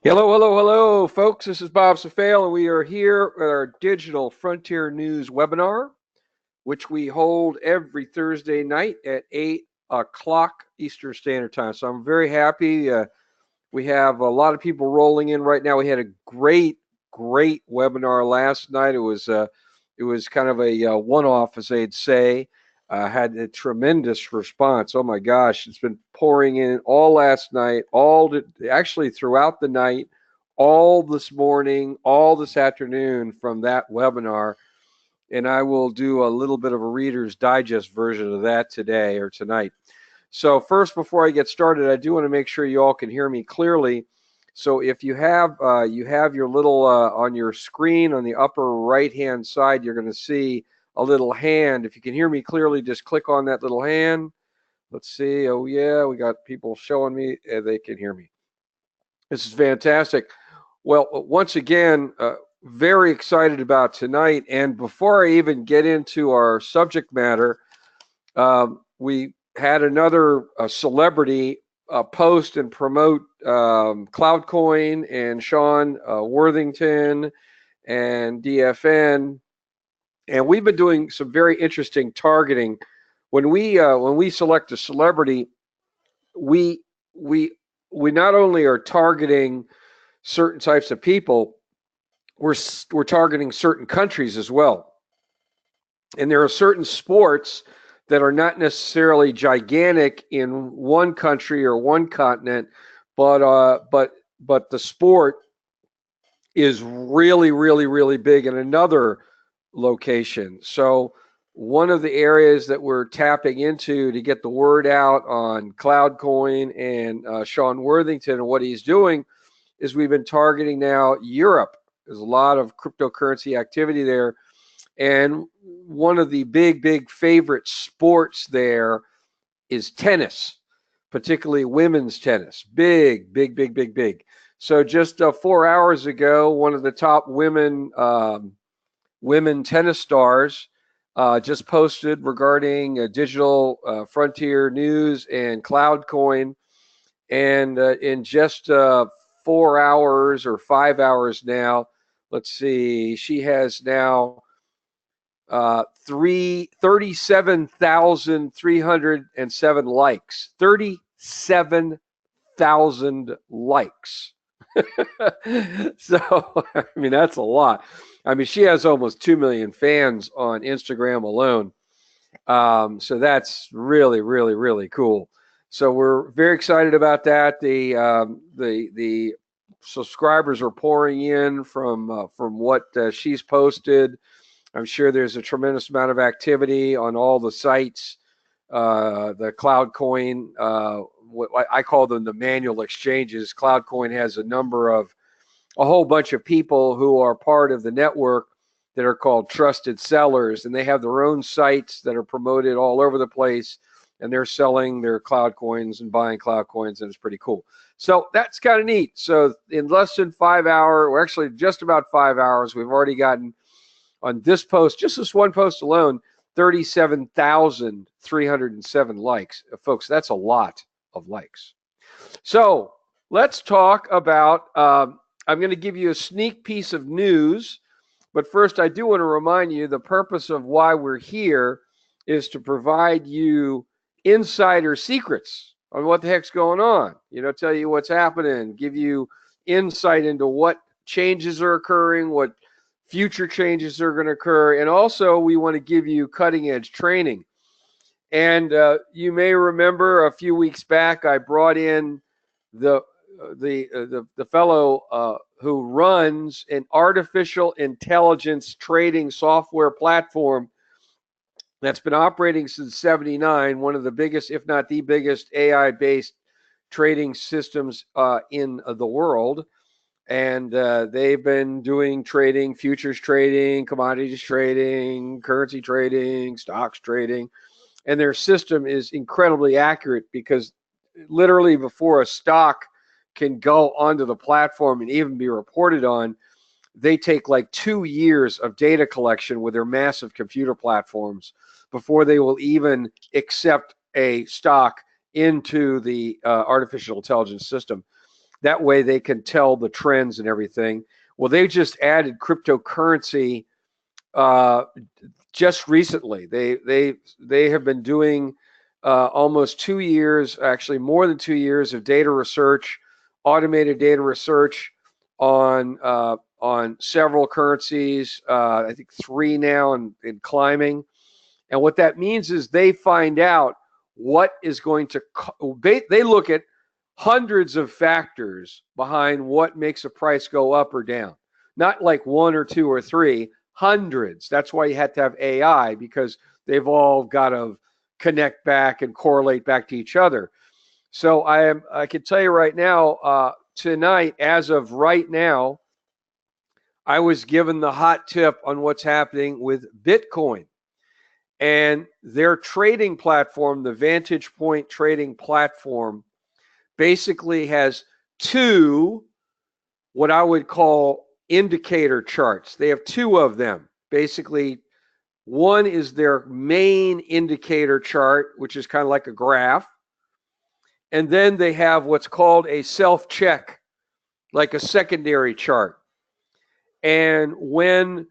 Hello, hello, hello, folks. This is Bob Safale, and we are here at our Digital Frontier News webinar, which we hold every Thursday night at 8 o'clock Eastern Standard Time. So I'm very happy. We have a lot of people rolling in right now. We had a great webinar last night. It was kind of a one-off, as they'd say. Had a tremendous response. Oh my gosh, it's been pouring in all last night, actually throughout the night, all this morning, all this afternoon from that webinar. And I will do a little bit of a Reader's Digest version of that today or tonight. So first, before I get started, I do want to make sure you all can hear me clearly. So if you have your little on your screen on the upper right-hand side, you're going to see a little hand. If you can hear me clearly, just click on that little hand. Let's see. Oh yeah, we got people showing me they can hear me. This is fantastic. Well, once again, very excited about tonight. And before I even get into our subject matter, we had another celebrity post and promote CloudCoin and Sean Worthington and DFN, and we've been doing some very interesting targeting. When we select a celebrity, we we we not only are targeting certain types of people, we're targeting certain countries as well. And there are certain sports that are not necessarily gigantic in one country or one continent, but the sport is really, really, really big in another location. So one of the areas that we're tapping into to get the word out on CloudCoin and Sean Worthington and what he's doing is we've been targeting now Europe. There's a lot of cryptocurrency activity there. And one of the big favorite sports there is tennis, particularly women's tennis. Big. So just 4 hours ago, one of the top women tennis stars just posted regarding digital frontier news and CloudCoin, and in just 4 hours or 5 hours now, let's see, she has now 37,307 likes. 37,000 likes. So, I mean, that's a lot. I mean, she has almost 2 million fans on Instagram alone. So that's really, really, really cool. So we're very excited about that. The subscribers are pouring in from what she's posted. I'm sure there's a tremendous amount of activity on all the sites. The CloudCoin, what I call them the manual exchanges. CloudCoin has a whole bunch of people who are part of the network that are called trusted sellers, and they have their own sites that are promoted all over the place, and they're selling their CloudCoins and buying CloudCoins, and it's pretty cool. So that's kind of neat. So in less than 5 hours, or actually just about 5 hours, we've already gotten on this post, just this one post alone, 37,307 likes. Folks, that's a lot of likes. So let's talk about, I'm going to give you a sneak piece of news, but first I do want to remind you the purpose of why we're here is to provide you insider secrets on what the heck's going on. Tell you what's happening, give you insight into what changes are occurring, what future changes are going to occur, and also we want to give you cutting edge training. And you may remember a few weeks back I brought in the fellow who runs an artificial intelligence trading software platform that's been operating since '79, one of the biggest, if not the biggest, AI-based trading systems in the world. And they've been doing trading, futures trading, commodities trading, currency trading, stocks trading. And their system is incredibly accurate because literally before a stock can go onto the platform and even be reported on, they take like 2 years of data collection with their massive computer platforms before they will even accept a stock into the artificial intelligence system. That way they can tell the trends and everything. Well, they just added cryptocurrency just recently. They have been doing almost 2 years, actually more than 2 years of data research, automated data research on several currencies. I think 3 now and climbing. And what that means is they find out what is going to. They look at hundreds of factors behind what makes a price go up or down. Not like 1 or 2 or 3, hundreds. That's why you have to have AI, because they've all got to connect back and correlate back to each other. So I can tell you right now, tonight, as of right now, I was given the hot tip on what's happening with Bitcoin. And their trading platform, the Vantage Point trading platform, basically has 2 what I would call indicator charts. They have 2 of them. Basically, one is their main indicator chart, which is kind of like a graph. And then they have what's called a self-check, like a secondary chart. And when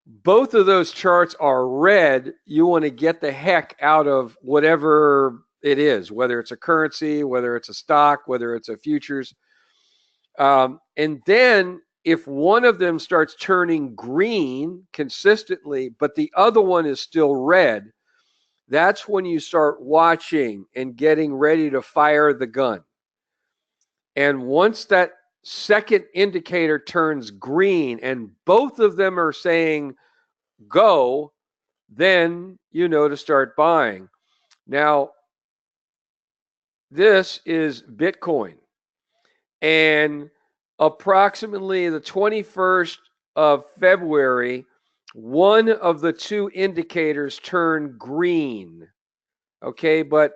both of those charts are red, you want to get the heck out of whatever it is, whether it's a currency, whether it's a stock, whether it's a futures. And then if one of them starts turning green consistently, but the other one is still red, that's when you start watching and getting ready to fire the gun. And once that second indicator turns green and both of them are saying go, then you know to start buying. Now, this is Bitcoin. And approximately the 21st of February, one of the 2 indicators turned green. Okay, but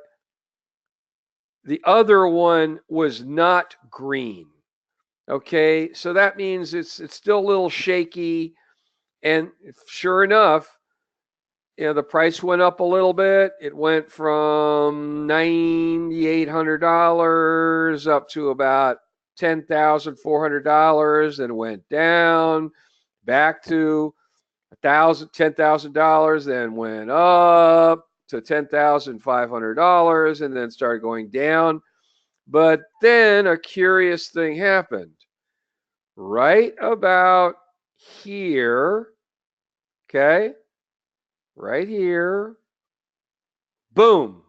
the other one was not green. Okay, so that means it's still a little shaky. And sure enough, the price went up a little bit. It went from $9,800 up to about $10,400, and went down back to $10,000, then went up to $10,500, and then started going down. But then a curious thing happened. Right about here, okay, right here, boom,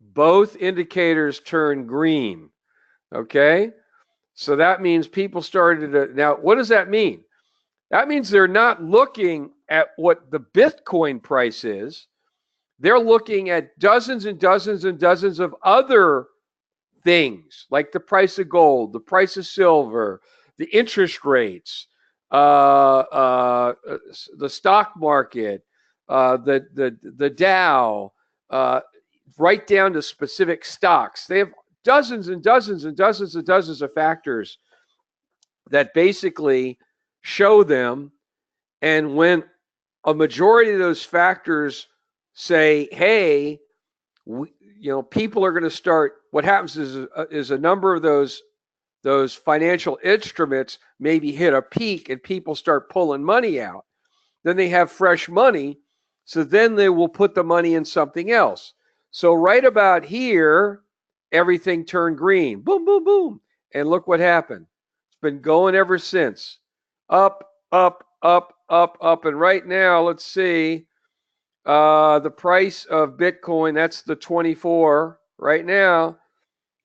both indicators turned green, okay? So that means people started to, now what does that mean? That means they're not looking at what the Bitcoin price is. They're looking at dozens and dozens and dozens of other things, like the price of gold, the price of silver, the interest rates, the stock market, the Dow, right down to specific stocks. They have dozens and dozens and dozens and dozens of factors that basically show them. And when a majority of those factors say, hey, people are going to start, what happens is a number of those financial instruments maybe hit a peak and people start pulling money out. Then they have fresh money, so then they will put the money in something else. So right about here, everything turned green. Boom, boom, boom. And look what happened. It's been going ever since. Up, up, up, up, up. And right now, let's see, the price of Bitcoin, that's the 24 right now.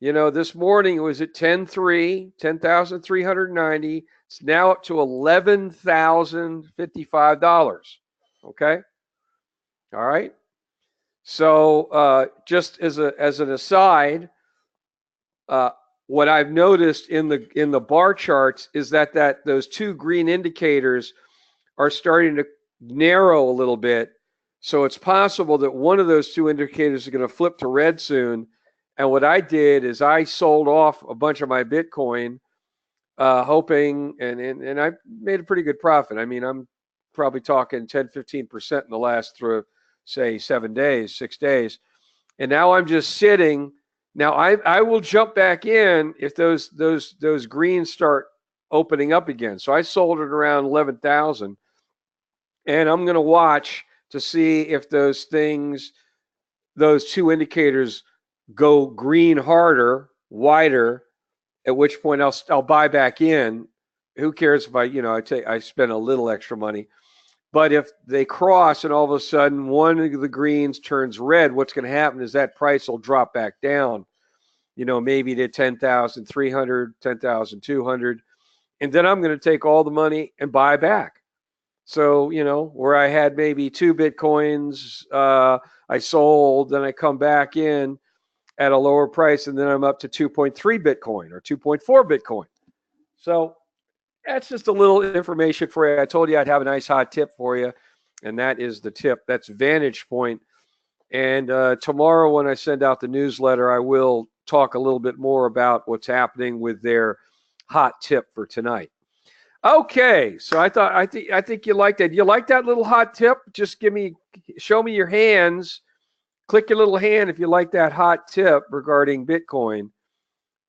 This morning it was at 10,390. It's now up to $11,055. Okay. All right. So just as an aside, what I've noticed in the bar charts is that those 2 green indicators are starting to narrow a little bit. So it's possible that one of those 2 indicators is going to flip to red soon. And what I did is I sold off a bunch of my Bitcoin, hoping, and I made a pretty good profit. I mean, I'm probably talking 10-15% in the last, say, 6 days. And now I'm just sitting Now I will jump back in if those greens start opening up again. So I sold it around 11,000, and I'm going to watch to see if those things, those two indicators, go green harder, wider. At which point I'll buy back in. Who cares if I spend a little extra money? But if they cross and all of a sudden one of the greens turns red, what's going to happen is that price will drop back down, maybe to 10,300, 10,200. And then I'm going to take all the money and buy back. So, where I had maybe 2 Bitcoins, I sold, then I come back in at a lower price, and then I'm up to 2.3 Bitcoin or 2.4 Bitcoin. So that's just a little information for you. I told you I'd have a nice hot tip for you, and that is the tip. That's Vantage Point. And tomorrow when I send out the newsletter, I will talk a little bit more about what's happening with their hot tip for tonight. Okay, so I think you like that. You like that little hot tip? Just show me your hands. Click your little hand if you like that hot tip regarding Bitcoin.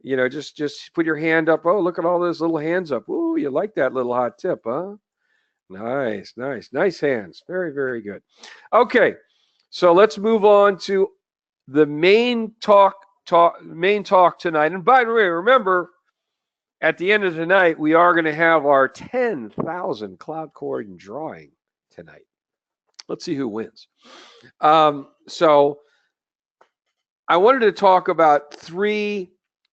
Just put your hand up. Oh, look at all those little hands up. Ooh, you like that little hot tip, huh? Nice hands. Very, very good. Okay, so let's move on to the main talk tonight. And by the way, remember, at the end of the night, we are going to have our 10,000 Cloud Coin drawing tonight. Let's see who wins. So I wanted to talk about 3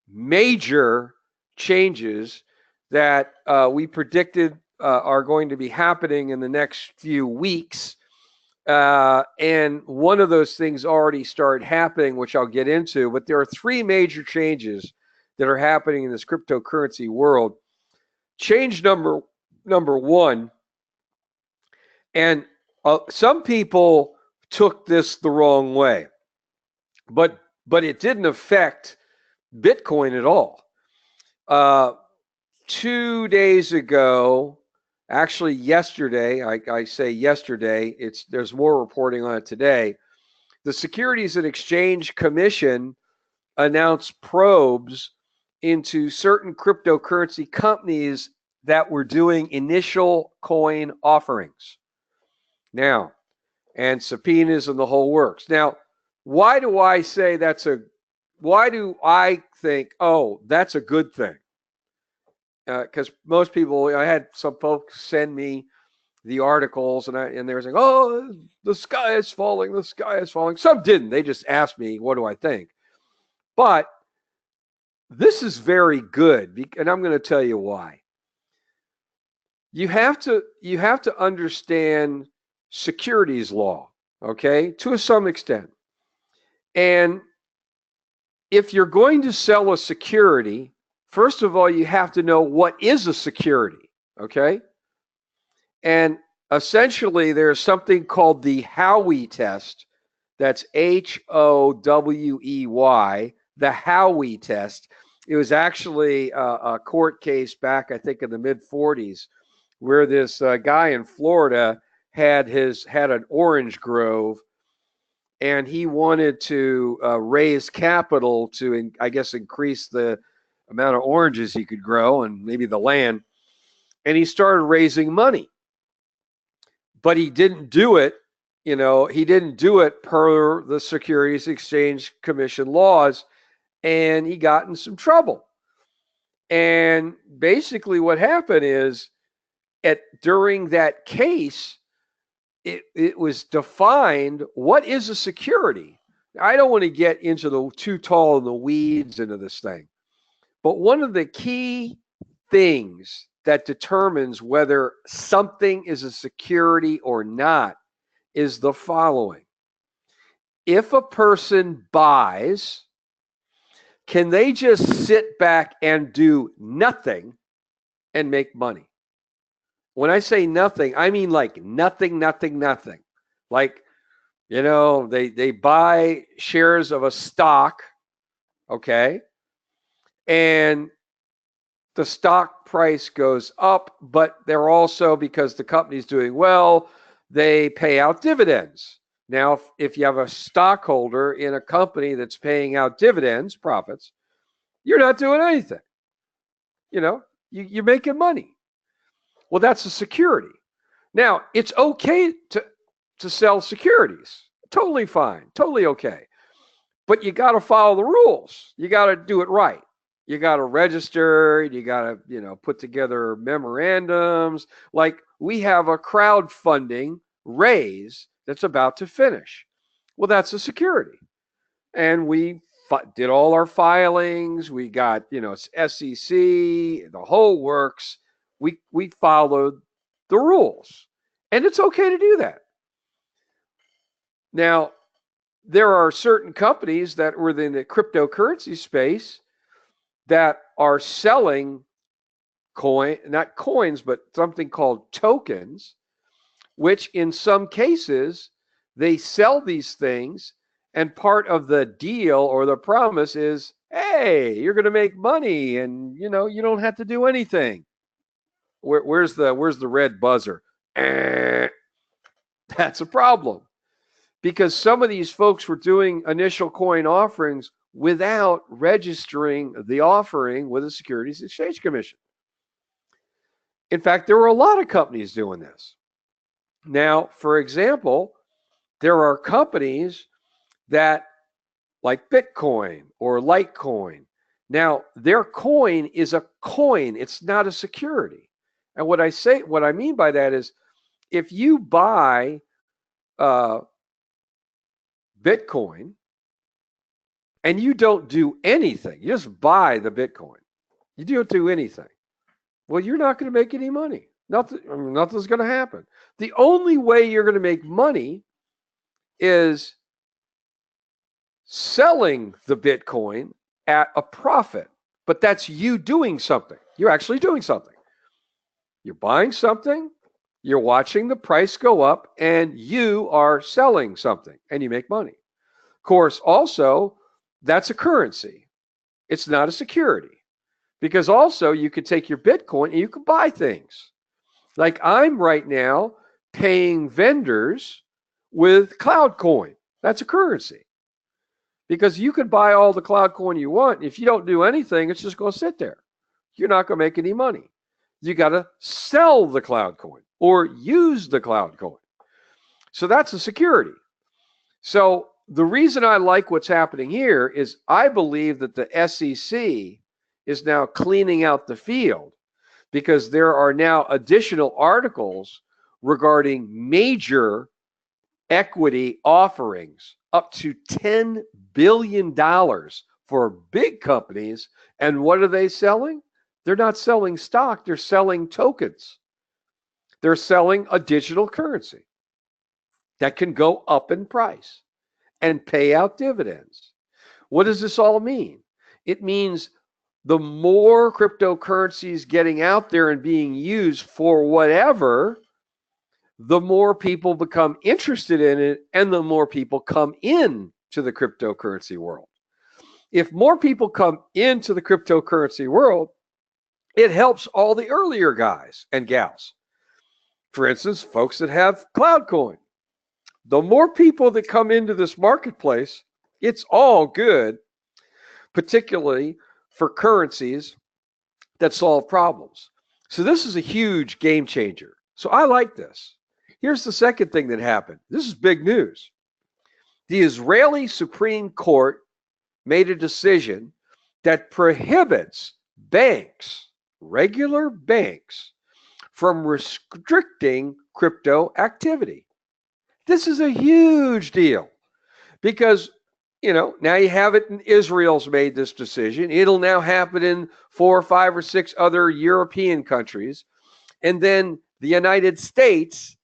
major changes that we predicted are going to be happening in the next few weeks. And one of those things already started happening, which I'll get into. But there are 3 major changes that are happening in this cryptocurrency world. Change number 1, and some people took this the wrong way, but it didn't affect Bitcoin at all. 2 days ago, actually yesterday, I say yesterday, there's more reporting on it today. The Securities and Exchange Commission announced probes into certain cryptocurrency companies that were doing initial coin offerings. Now, and subpoenas and the whole works. Now, why do I think, oh, that's a good thing? Because most people, I had some folks send me the articles, and they were saying, oh, the sky is falling, the sky is falling. Some didn't. They just asked me, what do I think? But this is very good, and I'm going to tell you why. You have to understand securities law, okay, to some extent. And if you're going to sell a security, first of all, you have to know what is a security, okay? And essentially, there's something called the Howey test. That's Howey, the Howey test. It was actually a court case back, I think, in the mid-40s, where this guy in Florida had an orange grove, and he wanted to raise capital to, I guess, increase the amount of oranges he could grow and maybe the land. And he started raising money, but he didn't do it. He didn't do it per the Securities Exchange Commission laws, and he got in some trouble. And basically what happened is during that case, it was defined what is a security. I don't want to get into too tall in the weeds into this thing, but one of the key things that determines whether something is a security or not is the following. If a person buys, can they just sit back and do nothing and make money? When I say nothing, I mean like nothing. Like, they buy shares of a stock, okay? And the stock price goes up, but they're also, because the company's doing well, they pay out dividends. Now, if you have a stockholder in a company that's paying out dividends, profits, you're not doing anything. You know, you're making money. Well, that's a security. Now, it's okay to sell securities. Totally fine. Totally okay. But you got to follow the rules. You got to do it right. You got to register. You got to, put together memorandums. Like we have a crowdfunding raise that's about to finish. Well, that's a security. And we did all our filings. We got, SEC, the whole works. We followed the rules. And it's okay to do that. Now, there are certain companies that were in the cryptocurrency space that are selling not coins, but something called tokens, which in some cases they sell these things, and part of the deal or the promise is, hey, you're going to make money, and you don't have to do anything. Where's the red buzzer? That's a problem. Because some of these folks were doing initial coin offerings without registering the offering with the Securities Exchange Commission. In fact, there were a lot of companies doing this. Now, for example, there are companies that, like Bitcoin or Litecoin. Now, their coin is a coin. It's not a security. And what I mean by that is, if you buy Bitcoin and you don't do anything, you just buy the Bitcoin, you don't do anything, well, you're not going to make any money. Nothing's going to happen. The only way you're going to make money is selling the Bitcoin at a profit. But that's you doing something. You're actually doing something. You're buying something, you're watching the price go up, and you are selling something, and you make money. Of course, also, that's a currency. It's not a security. Because also, you could take your Bitcoin and you could buy things. Like I'm right now paying vendors with CloudCoin. That's a currency. Because you can buy all the CloudCoin you want. If you don't do anything, it's just going to sit there. You're not going to make any money. You got to sell the CloudCoin or use the CloudCoin. So that's a security. So the reason I like what's happening here is I believe that the SEC is now cleaning out the field, because there are now additional articles regarding major equity offerings up to $10 billion for big companies. And what are they selling? They're not selling stock, they're selling tokens. They're selling a digital currency that can go up in price and pay out dividends. What does this all mean? It means the more cryptocurrencies getting out there and being used for whatever, the more people become interested in it and the more people come in to the cryptocurrency world. If more people come into the cryptocurrency world, it helps all the earlier guys and gals. For instance, folks that have CloudCoin. The more people that come into this marketplace, it's all good, particularly for currencies that solve problems. So this is a huge game changer. So I like this. Here's the second thing that happened. This is big news. The Israeli Supreme Court made a decision that prohibits banks, regular banks, from restricting crypto activity. This is a huge deal because now you have it in Israel's made this decision. It'll now happen in 4 or 5 or 6 other European countries. And then the United States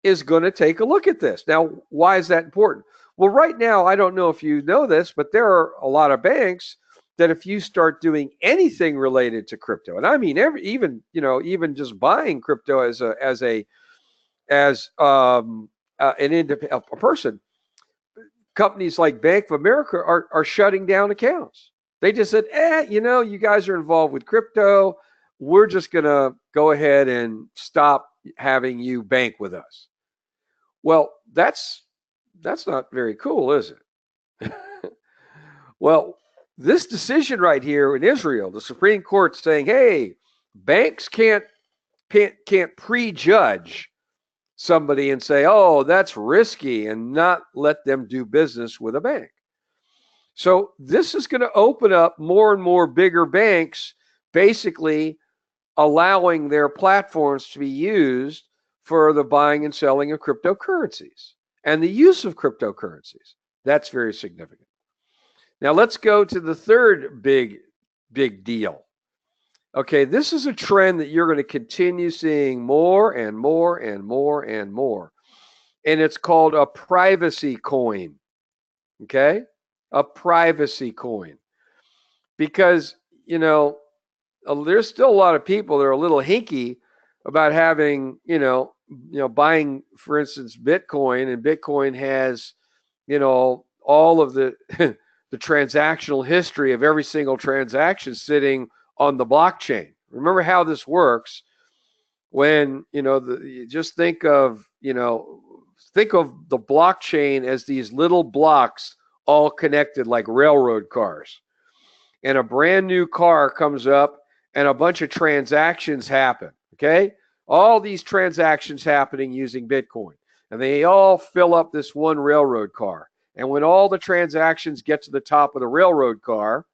is going to take a look at this. Now, why is that important? Well, right now, I don't know if you know this, but there are a lot of banks that if you start doing anything related to crypto, and I mean even just buying crypto as a person, companies like Bank of America are shutting down accounts. They just said, you guys are involved with crypto. We're just going to go ahead and stop having you bank with us. Well, that's That's not very cool, is it? Well, this decision right here in Israel, the Supreme Court saying, hey, banks can't prejudge somebody and say, oh, that's risky, and not let them do business with a bank. So this is going to open up more and more bigger banks, basically allowing their platforms to be used for the buying and selling of cryptocurrencies and the use of cryptocurrencies. That's very significant. Now let's go to the third big deal. Okay, this is a trend that you're going to continue seeing more and more and more and more. And it's called a privacy coin. Okay? A privacy coin. Because, there's still a lot of people that are a little hinky about having, buying, for instance, Bitcoin, and Bitcoin has, all of the the transactional history of every single transaction sitting on the blockchain. Remember how this works when, you just think of the blockchain as these little blocks all connected like railroad cars. And a brand new car comes up and a bunch of transactions happen, okay? All these transactions happening using Bitcoin. And they all fill up this one railroad car. And when all the transactions get to the top of the railroad car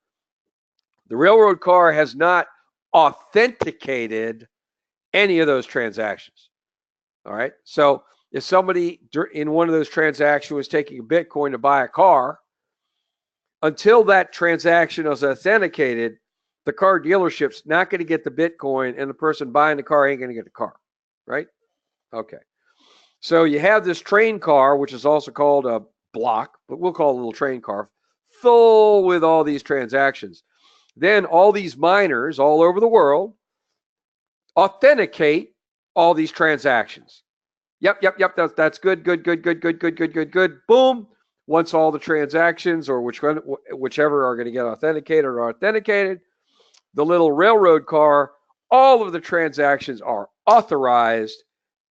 has not authenticated any of those transactions. All right. So if somebody in one of those transactions was taking Bitcoin to buy a car, until that transaction is authenticated, the car dealership's not going to get the Bitcoin, and the person buying the car ain't going to get the car. Right? Okay. So you have this train car, which is also called a block, but we'll call it a little train car, full with all these transactions. Then all these miners all over the world authenticate all these transactions. Yep. That's good. Boom. Once all the transactions, or whichever are going to get authenticated, are authenticated, the little railroad car, all of the transactions are authorized,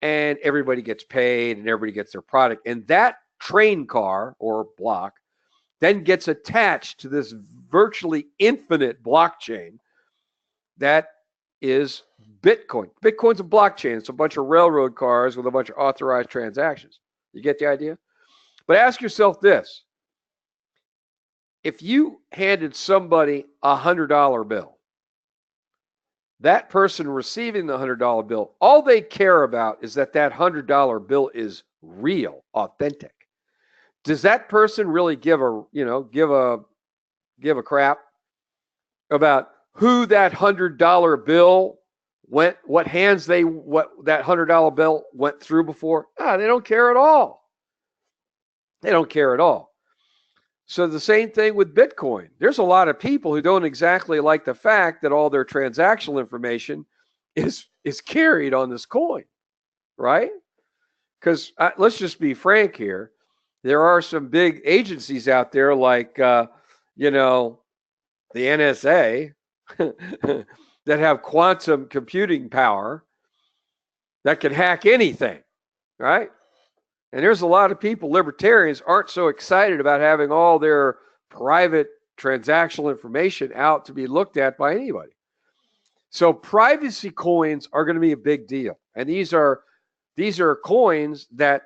and everybody gets paid and everybody gets their product. And that train car or block then gets attached to this virtually infinite blockchain that is Bitcoin. Bitcoin's a blockchain. It's a bunch of railroad cars with a bunch of authorized transactions. You get the idea? But ask yourself this. If you handed somebody a $100 bill, that person receiving the $100 bill, all they care about is that $100 bill is real, authentic. Does that person really give a crap about who that $100 bill went, what that $100 bill went through before? They don't care at all. They don't care at all. So the same thing with Bitcoin. There's a lot of people who don't exactly like the fact that all their transactional information is carried on this coin, right? Because let's just be frank here. There are some big agencies out there like, the NSA that have quantum computing power that can hack anything, right? And there's a lot of people, libertarians, aren't so excited about having all their private transactional information out to be looked at by anybody. So privacy coins are going to be a big deal. And these are coins that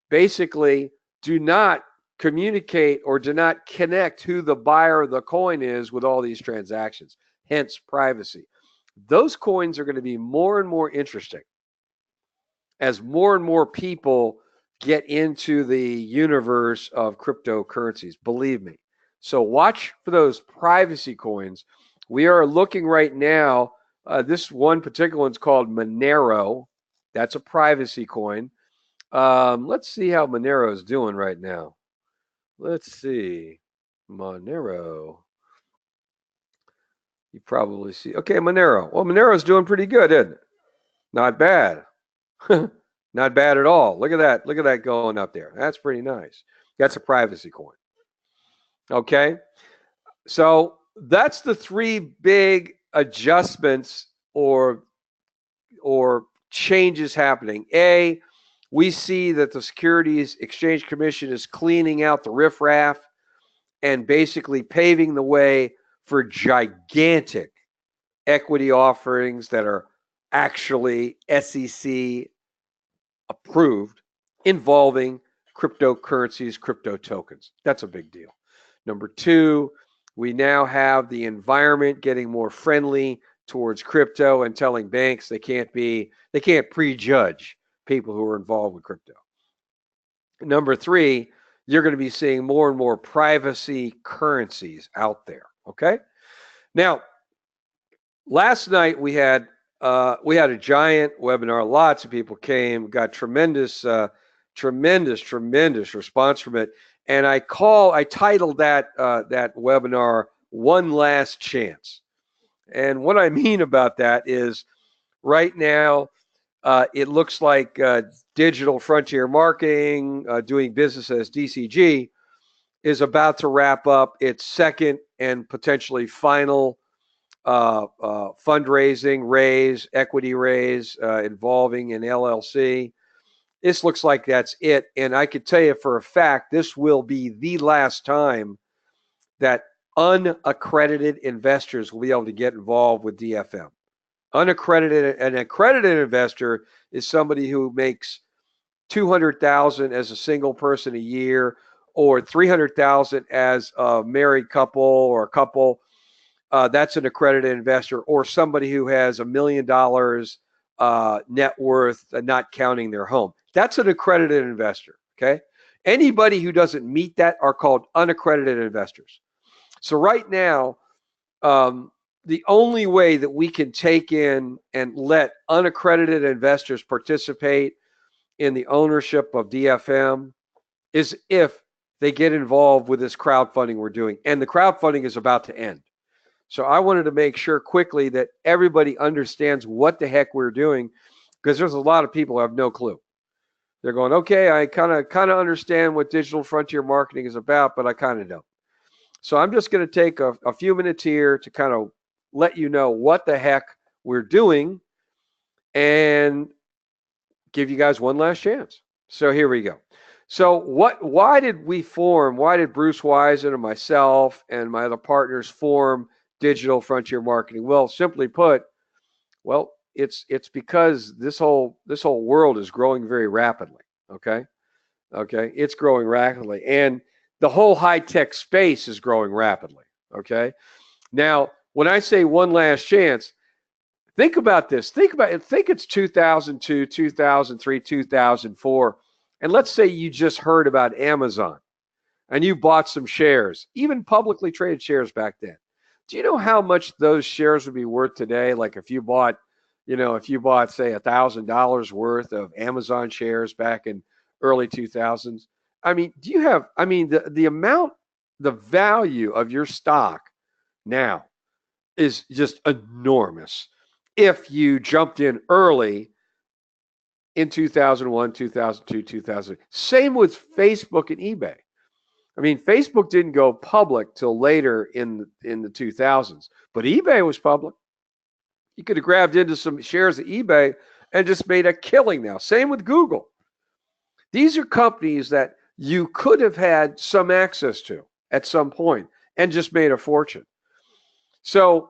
basically do not communicate or do not connect who the buyer of the coin is with all these transactions, hence privacy. Those coins are going to be more and more interesting as more and more people get into the universe of cryptocurrencies, believe me. So watch for those privacy coins. We are looking right now, this one particular one's called Monero. That's a privacy coin. Let's see how Monero is doing right now. Let's see. Monero. You probably see. Okay, Monero. Well, Monero's doing pretty good, isn't it? Not bad. Not bad at all. Look at that. Look at that going up there. That's pretty nice. That's a privacy coin. Okay. So that's the three big adjustments or changes happening. A, We see that the Securities Exchange Commission is cleaning out the riffraff and basically paving the way for gigantic equity offerings that are actually SEC approved involving cryptocurrencies, crypto tokens. That's a big deal. Number two, we now have the environment getting more friendly towards crypto and telling banks they can't prejudge people who are involved with crypto. Number three, you're going to be seeing more and more privacy currencies out there. Okay. Now, last night we had a giant webinar. Lots of people came, got tremendous response from it. And I titled that webinar "One Last Chance." And what I mean about that is, right now, it looks like Digital Frontier Marketing, doing business as DCG, is about to wrap up its second and potentially final fundraising equity raise involving an LLC. This looks like that's it. And I could tell you for a fact, this will be the last time that unaccredited investors will be able to get involved with DFM. An accredited investor is somebody who makes $200,000 as a single person a year, or $300,000 as a married couple or a couple. That's an accredited investor, or somebody who has $1 million net worth, not counting their home. That's an accredited investor. Okay. Anybody who doesn't meet that are called unaccredited investors. So right now, the only way that we can take in and let unaccredited investors participate in the ownership of DFM is if they get involved with this crowdfunding we're doing. And the crowdfunding is about to end. So I wanted to make sure quickly that everybody understands what the heck we're doing, because there's a lot of people who have no clue. They're going, okay, I kind of understand what Digital Frontier Marketing is about, but I kind of don't. So I'm just going to take a few minutes here to kind of let you know what the heck we're doing and give you guys one last chance. So here we go. So why did Bruce Wisen and myself and my other partners form Digital Frontier Marketing? Well, simply put, it's because this whole world is growing very rapidly. Okay, it's growing rapidly, and the whole high-tech space is growing rapidly. Okay, now when I say one last chance, think about this. Think it's 2002, 2003, 2004, and let's say you just heard about Amazon and you bought some shares, even publicly traded shares back then. Do you know how much those shares would be worth today? Like if you bought say $1,000 worth of Amazon shares back in early 2000s. I mean, the value of your stock now is just enormous if you jumped in early in 2001, 2002, 2000. Same with Facebook and eBay. I mean, Facebook didn't go public till later in the 2000s, but eBay was public. You could have grabbed into some shares of eBay and just made a killing now. Same with Google. These are companies that you could have had some access to at some point and just made a fortune. So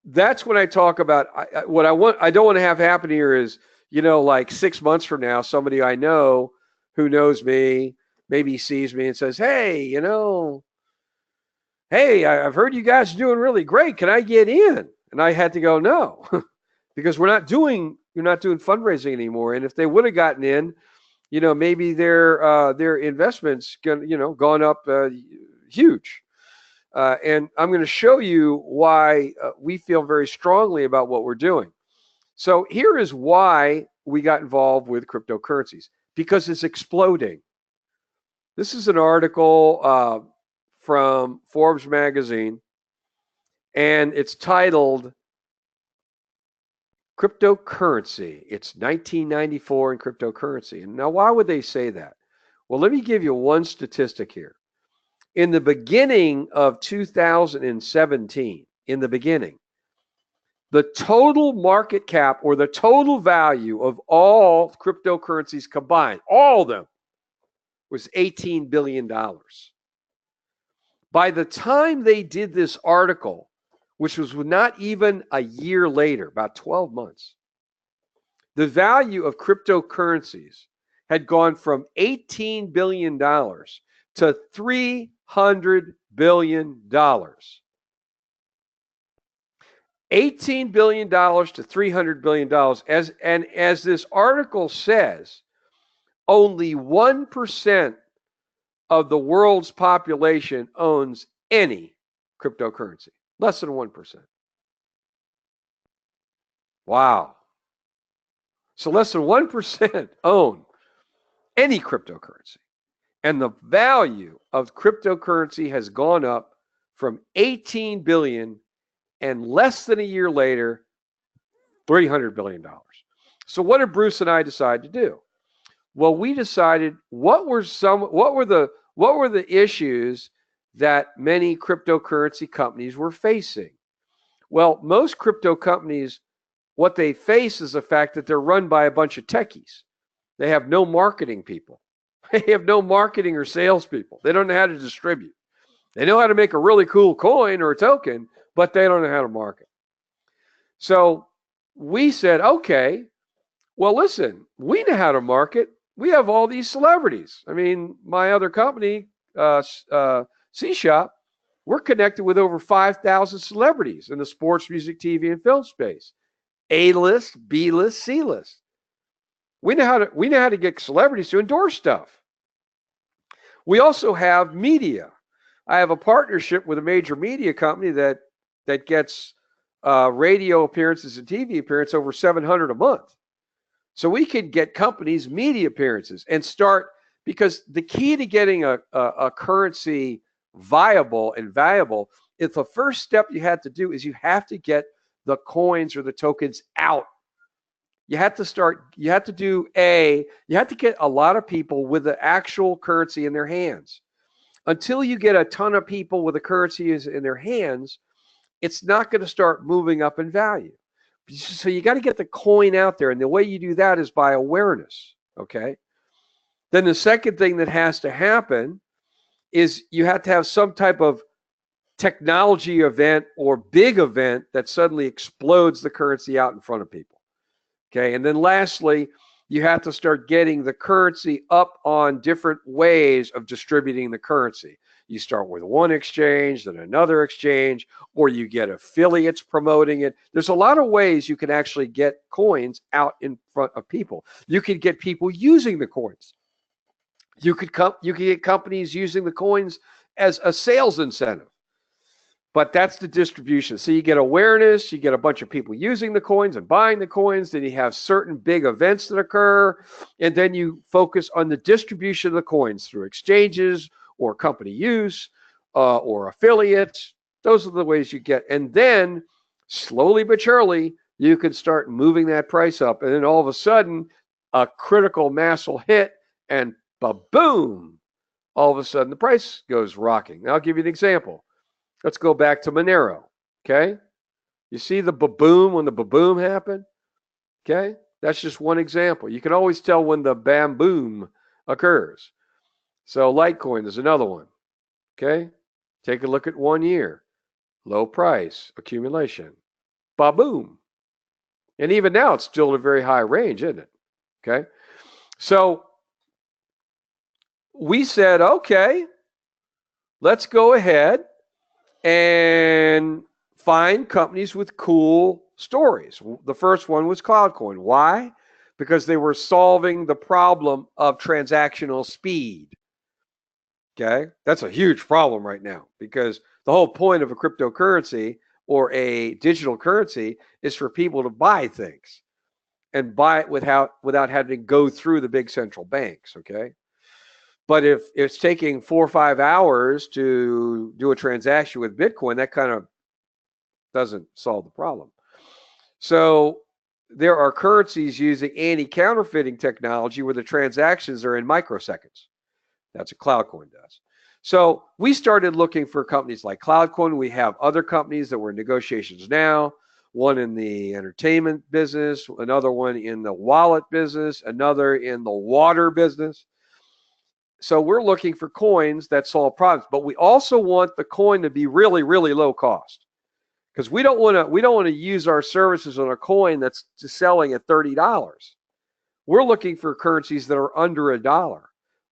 that's when I talk about what I don't want to have happen here is, like 6 months from now, somebody I know who knows me maybe sees me and says, hey, I've heard you guys are doing really great. Can I get in? And I had to go, no, because you're not doing fundraising anymore. And if they would have gotten in, maybe their investments gone up huge. And I'm going to show you why we feel very strongly about what we're doing. So here is why we got involved with cryptocurrencies, because it's exploding. This is an article from Forbes magazine, and it's titled Cryptocurrency. It's 1994 in cryptocurrency. And now, why would they say that? Well, let me give you one statistic here. In the beginning of 2017, the total market cap or the total value of all cryptocurrencies combined, all of them, was $18 billion. By the time they did this article, which was not even a year later, about 12 months, the value of cryptocurrencies had gone from $18 billion to $300 billion. $18 billion to $300 billion. As this article says, only 1% of the world's population owns any cryptocurrency. Less than 1%. Wow. So less than 1% own any cryptocurrency. And the value of cryptocurrency has gone up from 18 billion and less than a year later, $300 billion. So what did Bruce and I decide to do? Well, we decided what were the issues that many cryptocurrency companies were facing. Well, most crypto companies, what they face is the fact that they're run by a bunch of techies. They have no marketing people. They have no marketing or salespeople. They don't know how to distribute. They know how to make a really cool coin or a token, but they don't know how to market. So we said, okay, well, listen, we know how to market. We have all these celebrities. I mean, my other company, C-Shop, we're connected with over 5,000 celebrities in the sports, music, TV, and film space. A-list, B-list, C-list. We know how to get celebrities to endorse stuff. We also have media. I have a partnership with a major media company that gets radio appearances and TV appearances over 700 a month. So we can get companies media appearances and start, because the key to getting a currency viable and valuable, if the first step you have to do is you have to get the coins or the tokens out. You have to get a lot of people with the actual currency in their hands. Until you get a ton of people with the currency in their hands, it's not going to start moving up in value. So you got to get the coin out there. And the way you do that is by awareness. Okay. Then the second thing that has to happen is you have to have some type of technology event or big event that suddenly explodes the currency out in front of people. Okay. And then lastly, you have to start getting the currency up on different ways of distributing the currency. You start with one exchange, then another exchange, or you get affiliates promoting it. There's a lot of ways you can actually get coins out in front of people. You can get people using the coins. You could get companies using the coins as a sales incentive. But that's the distribution. So you get awareness, you get a bunch of people using the coins and buying the coins, then you have certain big events that occur, and then you focus on the distribution of the coins through exchanges or company use or affiliates. Those are the ways you get. And then slowly but surely, you can start moving that price up. And then all of a sudden, a critical mass will hit and ba-boom, all of a sudden the price goes rocking. Now I'll give you an example. Let's go back to Monero, okay? You see the ba-boom when the ba-boom happened? Okay? That's just one example. You can always tell when the bam-boom occurs. So Litecoin is another one, okay? Take a look at 1 year. Low price, accumulation, ba-boom. And even now, it's still at a very high range, isn't it? Okay? So we said, okay, let's go ahead and find companies with cool stories. The first one was Cloudcoin. Why? Because they were solving the problem of transactional speed. Okay? That's a huge problem right now, because the whole point of a cryptocurrency or a digital currency is for people to buy things and buy it without having to go through the big central banks. Okay? But if it's taking 4 or 5 hours to do a transaction with Bitcoin, that kind of doesn't solve the problem. So there are currencies using anti-counterfeiting technology where the transactions are in microseconds. That's what Cloudcoin does. So we started looking for companies like Cloudcoin. We have other companies that we're in negotiations now. one in the entertainment business, another one in the wallet business, another in the water business. So we're looking for coins that solve problems, but we also want the coin to be really, really low cost, because we don't want to use our services on a coin that's selling at $30. We're looking for currencies that are under $1.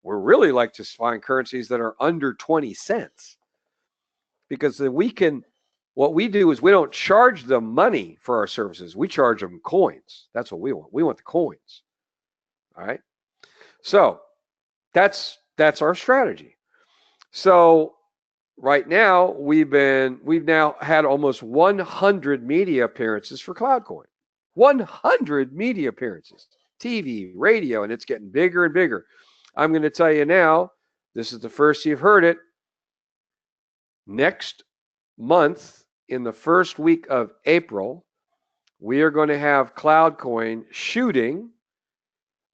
We really like to find currencies that are under 20 cents, because then what we do is we don't charge them money for our services. We charge them coins. That's what we want. We want the coins. All right. So that's our strategy. So right now we've now had almost 100 media appearances for CloudCoin. 100 media appearances, TV, radio, and it's getting bigger and bigger. I'm going to tell you now, this is the first you've heard it. Next month, in the first week of April, we are going to have CloudCoin shooting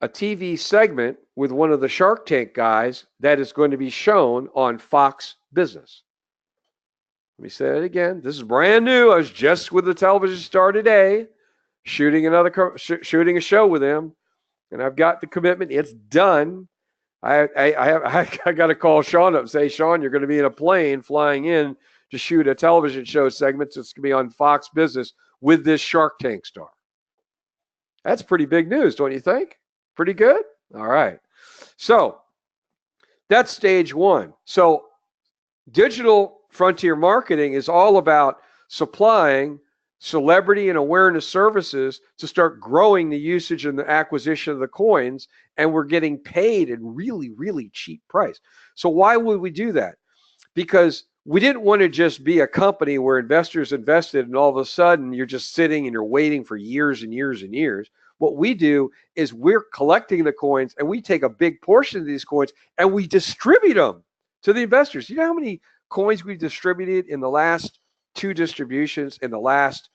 a TV segment with one of the Shark Tank guys that is going to be shown on Fox Business. Let me say it again. This is brand new. I was just with the television star today, shooting a show with him, and I've got the commitment. It's done. I got to call Sean up and say, Sean, you're going to be in a plane flying in to shoot a television show segment. So it's going to be on Fox Business with this Shark Tank star. That's pretty big news, don't you think? Pretty good? All right. So that's stage one. So digital frontier marketing is all about supplying celebrity and awareness services to start growing the usage and the acquisition of the coins, and we're getting paid at really, really cheap price. So why would we do that? Because we didn't want to just be a company where investors invested and all of a sudden you're just sitting and you're waiting for years and years and years. What we do is we're collecting the coins, and we take a big portion of these coins and we distribute them to the investors. You know how many coins we've distributed in the last 2 distributions in the last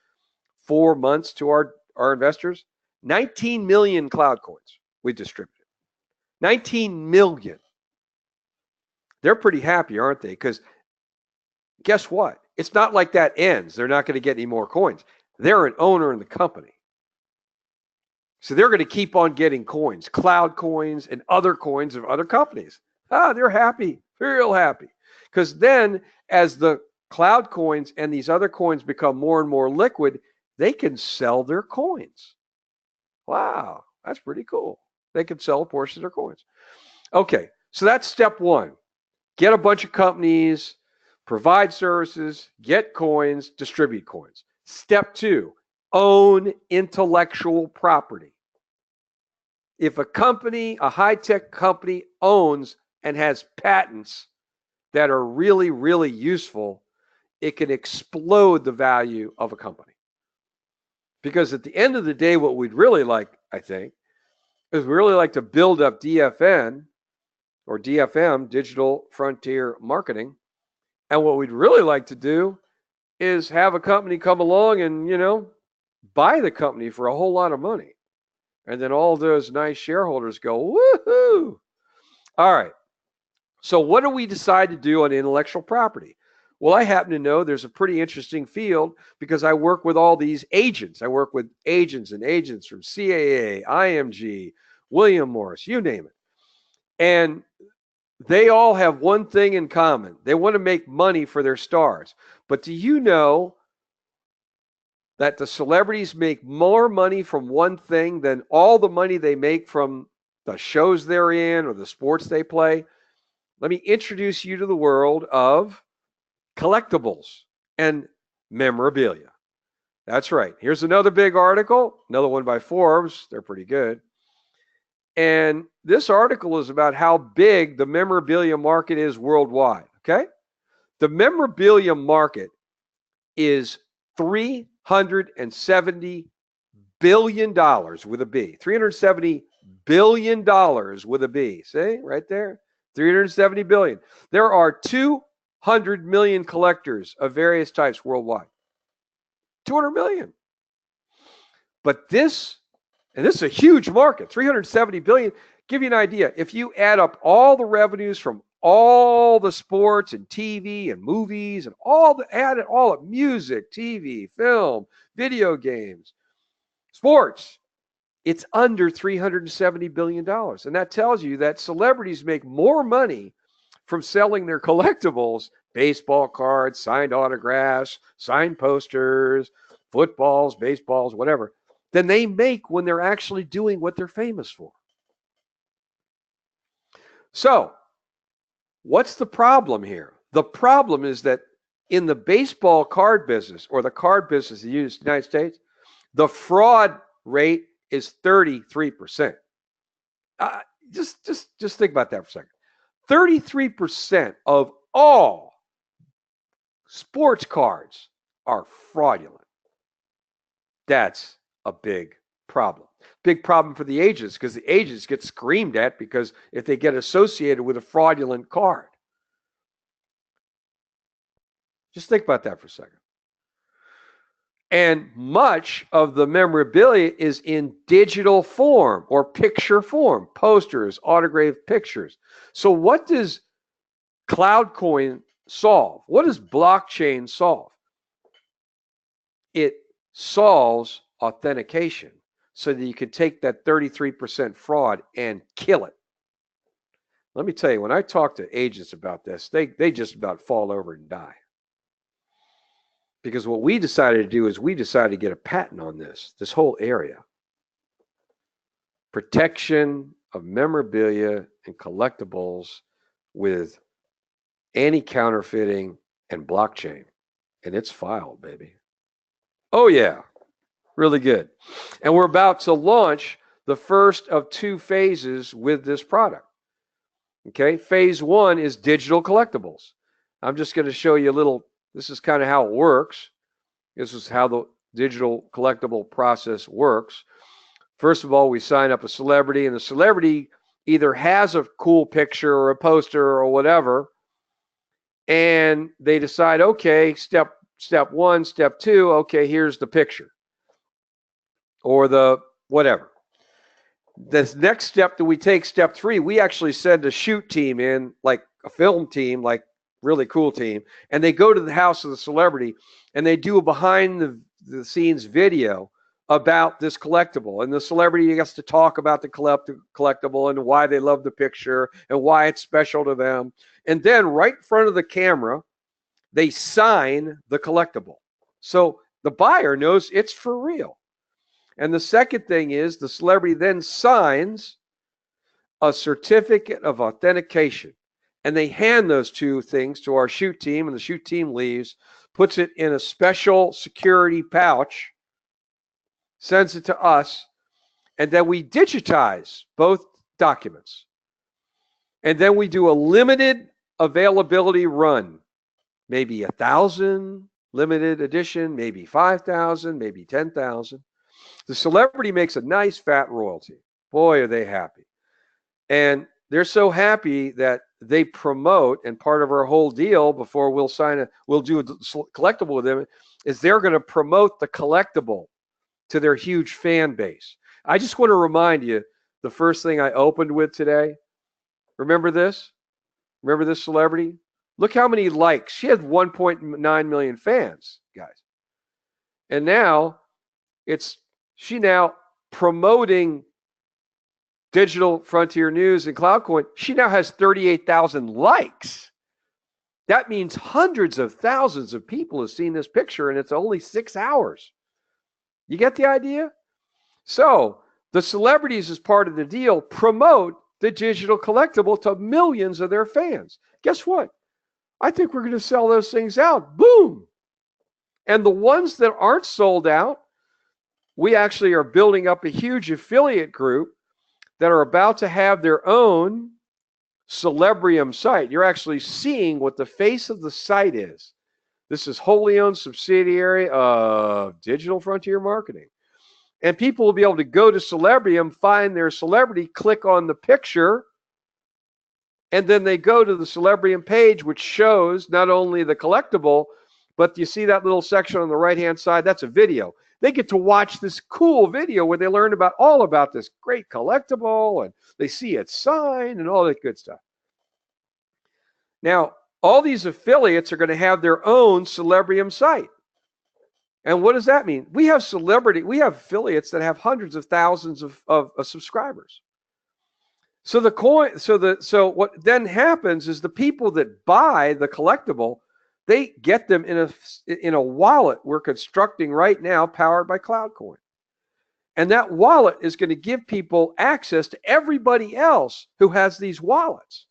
4 months to our investors? 19 million cloud coins we distributed. 19 million. They're pretty happy, aren't they? Because guess what? It's not like that ends. They're not going to get any more coins. They're an owner in the company. So they're going to keep on getting coins, cloud coins and other coins of other companies. They're happy, real happy. Because then as the cloud coins and these other coins become more and more liquid, they can sell their coins. Wow, that's pretty cool. They can sell a portion of their coins. Okay, so that's step one. Get a bunch of companies, provide services, get coins, distribute coins. Step two, own intellectual property. If a company, a high-tech company, owns and has patents that are really, really useful, it can explode the value of a company. Because at the end of the day, what we'd really like, I think, is we really like to build up DFN or DFM, Digital Frontier Marketing. And what we'd really like to do is have a company come along and, buy the company for a whole lot of money. And then all those nice shareholders go, woohoo! All right. So what do we decide to do on intellectual property? Well, I happen to know there's a pretty interesting field because I work with all these agents. I work with agents from CAA, IMG, William Morris, you name it. And they all have one thing in common. They want to make money for their stars. But do you know that the celebrities make more money from one thing than all the money they make from the shows they're in or the sports they play? Let me introduce you to the world of collectibles and memorabilia. That's right. Here's another big article, another one by Forbes. They're pretty good. And this article is about how big the memorabilia market is worldwide, okay? The memorabilia market is $370 billion with a B. $370 billion with a B. See, right there? 370 billion. There are 200 million collectors of various types worldwide. 200 million. But this is a huge market, 370 billion. Give you an idea. If you add up all the revenues from all the sports and TV and movies and added all of music, TV, film, video games, sports. It's under $370 billion. And that tells you that celebrities make more money from selling their collectibles, baseball cards, signed autographs, signed posters, footballs, baseballs, whatever, than they make when they're actually doing what they're famous for. So, what's the problem here? The problem is that in the baseball card business or the card business in the United States, the fraud rate is 33%. Just think about that for a second. 33% of all sports cards are fraudulent. That's a big problem. Big problem for the agents, because the agents get screamed at because if they get associated with a fraudulent card. Just think about that for a second. And much of the memorabilia is in digital form or picture form, posters, autographed pictures. So what does CloudCoin solve? What does blockchain solve? It solves authentication so that you can take that 33% fraud and kill it. Let me tell you, when I talk to agents about this, they just about fall over and die. Because what we decided to do is we decided to get a patent on this whole area. Protection of memorabilia and collectibles with anti-counterfeiting and blockchain. And it's filed, baby. Oh, yeah. Really good. And we're about to launch the first of 2 phases with this product. Okay, phase 1 is digital collectibles. I'm just going to show you a little. This is kind of how it works. This is how the digital collectible process works. First of all, we sign up a celebrity, and the celebrity either has a cool picture or a poster or whatever, and they decide, okay, step 1, step 2, okay, here's the picture or the whatever. The next step that we take, step 3, we actually send a shoot team in, like a film team, like really cool team, and they go to the house of the celebrity and they do a behind the scenes video about this collectible, and the celebrity gets to talk about the collectible and why they love the picture and why it's special to them. And then right in front of the camera, they sign the collectible. So the buyer knows it's for real. And the second thing is the celebrity then signs a certificate of authentication. And they hand those 2 things to our shoot team, and the shoot team leaves, puts it in a special security pouch, sends it to us, and then we digitize both documents. And then we do a limited availability run, maybe 1,000 limited edition, maybe 5,000, maybe 10,000. The celebrity makes a nice fat royalty. Boy, are they happy. And they're so happy that they promote, and part of our whole deal before we'll do a collectible with them is they're going to promote the collectible to their huge fan base. I just want to remind you, the first thing I opened with today, remember this? Remember this celebrity? Look how many likes. She had 1.9 million fans, guys. And now she now promoting Digital Frontier News and CloudCoin. She now has 38,000 likes. That means hundreds of thousands of people have seen this picture, and it's only 6 hours. You get the idea? So the celebrities, as part of the deal, promote the digital collectible to millions of their fans. Guess what? I think we're going to sell those things out. Boom! And the ones that aren't sold out, we actually are building up a huge affiliate group that are about to have their own Celebrium site. You're actually seeing what the face of the site is. This is wholly owned subsidiary of Digital Frontier Marketing. And people will be able to go to Celebrium, find their celebrity, click on the picture, and then they go to the Celebrium page, which shows not only the collectible, but you see that little section on the right-hand side? That's a video. They get to watch this cool video where they learn all about this great collectible, and they see it signed and all that good stuff. Now, all these affiliates are going to have their own Celebrium site. And what does that mean? We have affiliates that have hundreds of thousands of subscribers. So what then happens is the people that buy the collectible, they get them in a wallet we're constructing right now, powered by CloudCoin. And that wallet is going to give people access to everybody else who has these wallets.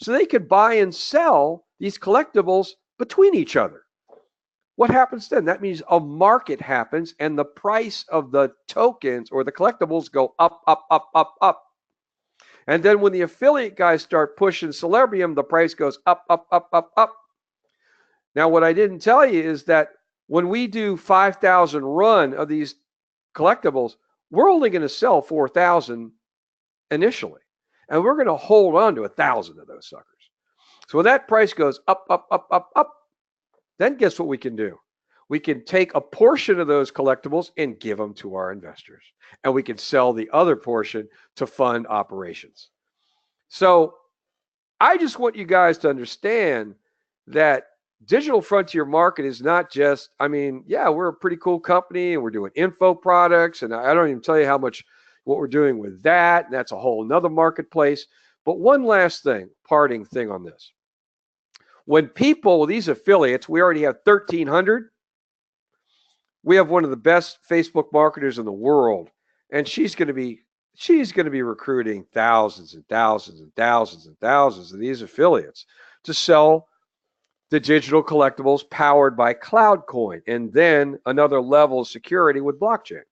So they could buy and sell these collectibles between each other. What happens then? That means a market happens and the price of the tokens or the collectibles go up, up, up, up, up. And then when the affiliate guys start pushing Celebrium, the price goes up, up, up, up, up. Now, what I didn't tell you is that when we do 5,000 run of these collectibles, we're only going to sell 4,000 initially. And we're going to hold on to 1,000 of those suckers. So when that price goes up, up, up, up, up, then guess what we can do? We can take a portion of those collectibles and give them to our investors. And we can sell the other portion to fund operations. So I just want you guys to understand that Digital Frontier Market is not just, we're a pretty cool company and we're doing info products. And I don't even tell you how much what we're doing with that. And that's a whole nother marketplace. But one last thing, parting thing on this. When people, these affiliates, we already have 1,300. We have one of the best Facebook marketers in the world. And she's going to be recruiting thousands and thousands and thousands and thousands of these affiliates to sell the digital collectibles powered by CloudCoin, and then another level of security with blockchain.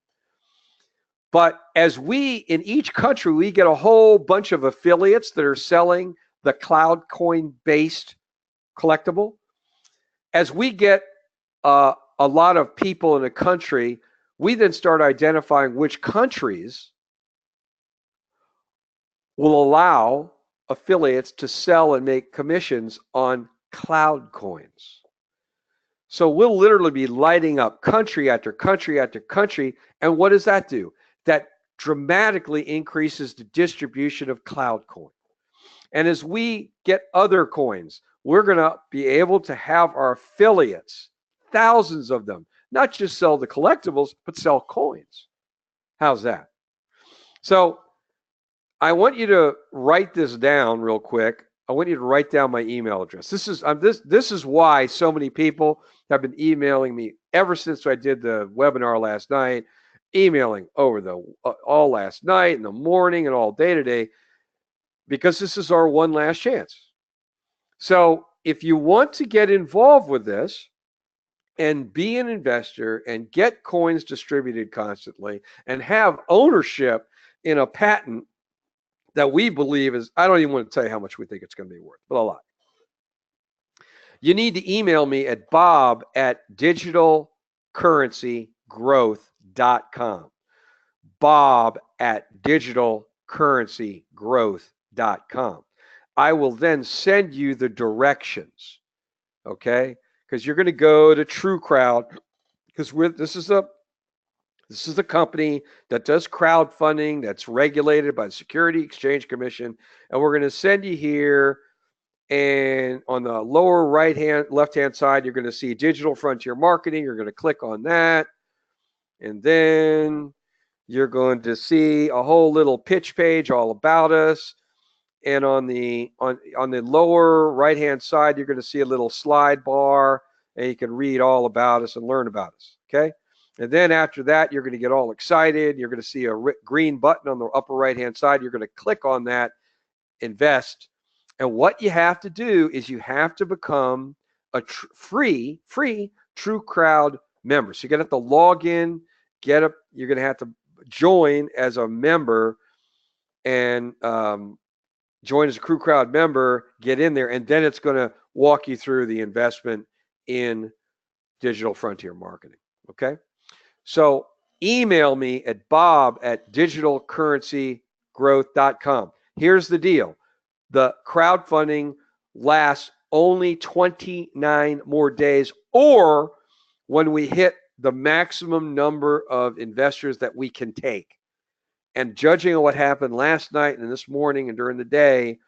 But as in each country, we get a whole bunch of affiliates that are selling the CloudCoin-based collectible. As we get a lot of people in a country, we then start identifying which countries will allow affiliates to sell and make commissions on cloud coins. So we'll literally be lighting up country after country after country. And what does that do? That dramatically increases the distribution of cloud coin. And as we get other coins, we're going to be able to have our affiliates, thousands of them, not just sell the collectibles, but sell coins. How's that? So I want you to write this down real quick. I want you to write down my email address. This is why so many people have been emailing me ever since I did the webinar last night, emailing over all last night, in the morning, and all day today, because this is our one last chance. So if you want to get involved with this and be an investor and get coins distributed constantly and have ownership in a patent that we believe is, I don't even want to tell you how much we think it's going to be worth, but a lot. You need to email me at bob@digitalcurrencygrowth.com. bob@digitalcurrencygrowth.com. I will then send you the directions, okay? Because you're going to go to TrueCrowd, because this is a company that does crowdfunding that's regulated by the Security Exchange Commission. And we're going to send you here. And on the lower left-hand side, you're going to see Digital Frontier Marketing. You're going to click on that. And then you're going to see a whole little pitch page all about us. And on the lower right-hand side, you're going to see a little slide bar. And you can read all about us and learn about us. Okay? And then after that, you're going to get all excited. You're going to see a green button on the upper right-hand side. You're going to click on that, invest. And what you have to do is you have to become a free TrueCrowd member. So you're going to have to log in, you're going to have to join as a member and join as a TrueCrowd member, get in there, and then it's going to walk you through the investment in Digital Frontier Marketing. Okay? So email me at bob@digitalcurrencygrowth.com. Here's the deal. The crowdfunding lasts only 29 more days, or when we hit the maximum number of investors that we can take. And judging on what happened last night and this morning and during the day,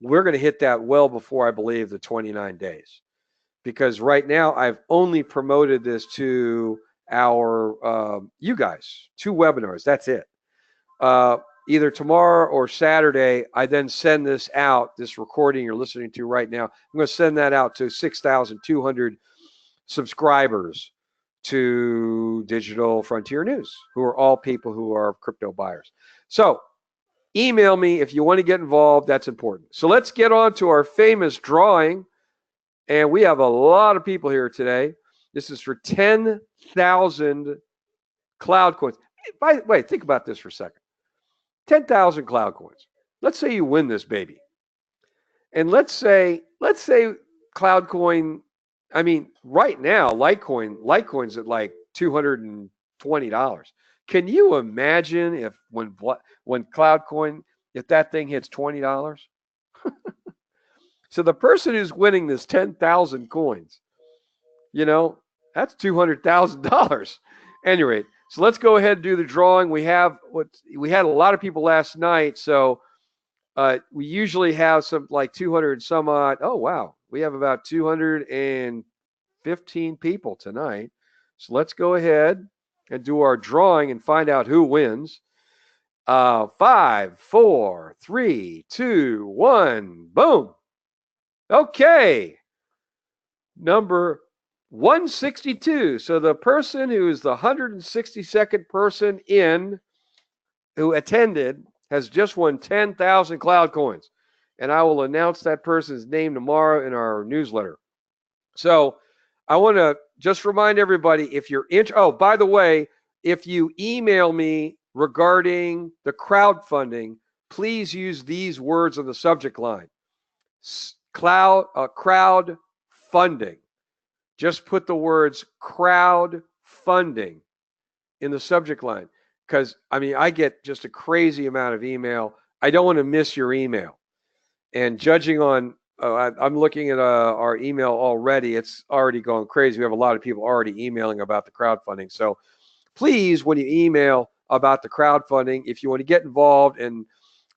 we're going to hit that well before, I believe, the 29 days. Because right now I've only promoted this to our you guys, 2 webinars. That's it. Either tomorrow or Saturday, I then send this out, this recording you're listening to right now. I'm going to send that out to 6,200 subscribers to Digital Frontier News, who are all people who are crypto buyers. So email me if you want to get involved. That's important. So let's get on to our famous drawing. And we have a lot of people here today. This is for 10,000 cloud coins. By the way, think about this for a second. 10,000 cloud coins. Let's say you win this baby. And let's say cloud coin, I mean, right now, Litecoin's at like $220. Can you imagine if when Cloudcoin, if that thing hits $20? So the person who's winning this 10,000 coins, you know, that's $200,000. At any rate, so let's go ahead and do the drawing. We had a lot of people last night, so we usually have some like 200 some odd. Oh wow, we have about 215 people tonight. So let's go ahead and do our drawing and find out who wins. 5, 4, 3, 2, 1, boom. Okay, number 162. So the person who is the 162nd person who attended has just won 10,000 cloud coins. And I will announce that person's name tomorrow in our newsletter. So I want to just remind everybody, if you're oh, by the way, if you email me regarding the crowdfunding, please use these words on the subject line. Crowd funding. Just put the words crowd funding in the subject line, because I mean I get just a crazy amount of email. I don't want to miss your email. And judging on, I'm looking at our email already. It's already going crazy. We have a lot of people already emailing about the crowdfunding. So please, when you email about the crowdfunding, if you want to get involved and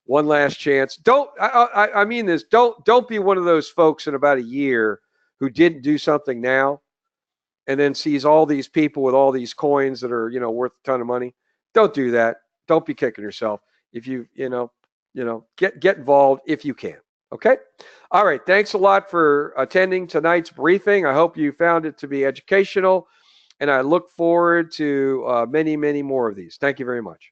one last chance. I mean this. Don't be one of those folks in about a year who didn't do something now, and then sees all these people with all these coins that are worth a ton of money. Don't do that. Don't be kicking yourself. If you get involved if you can. Okay. All right. Thanks a lot for attending tonight's briefing. I hope you found it to be educational, and I look forward to many more of these. Thank you very much.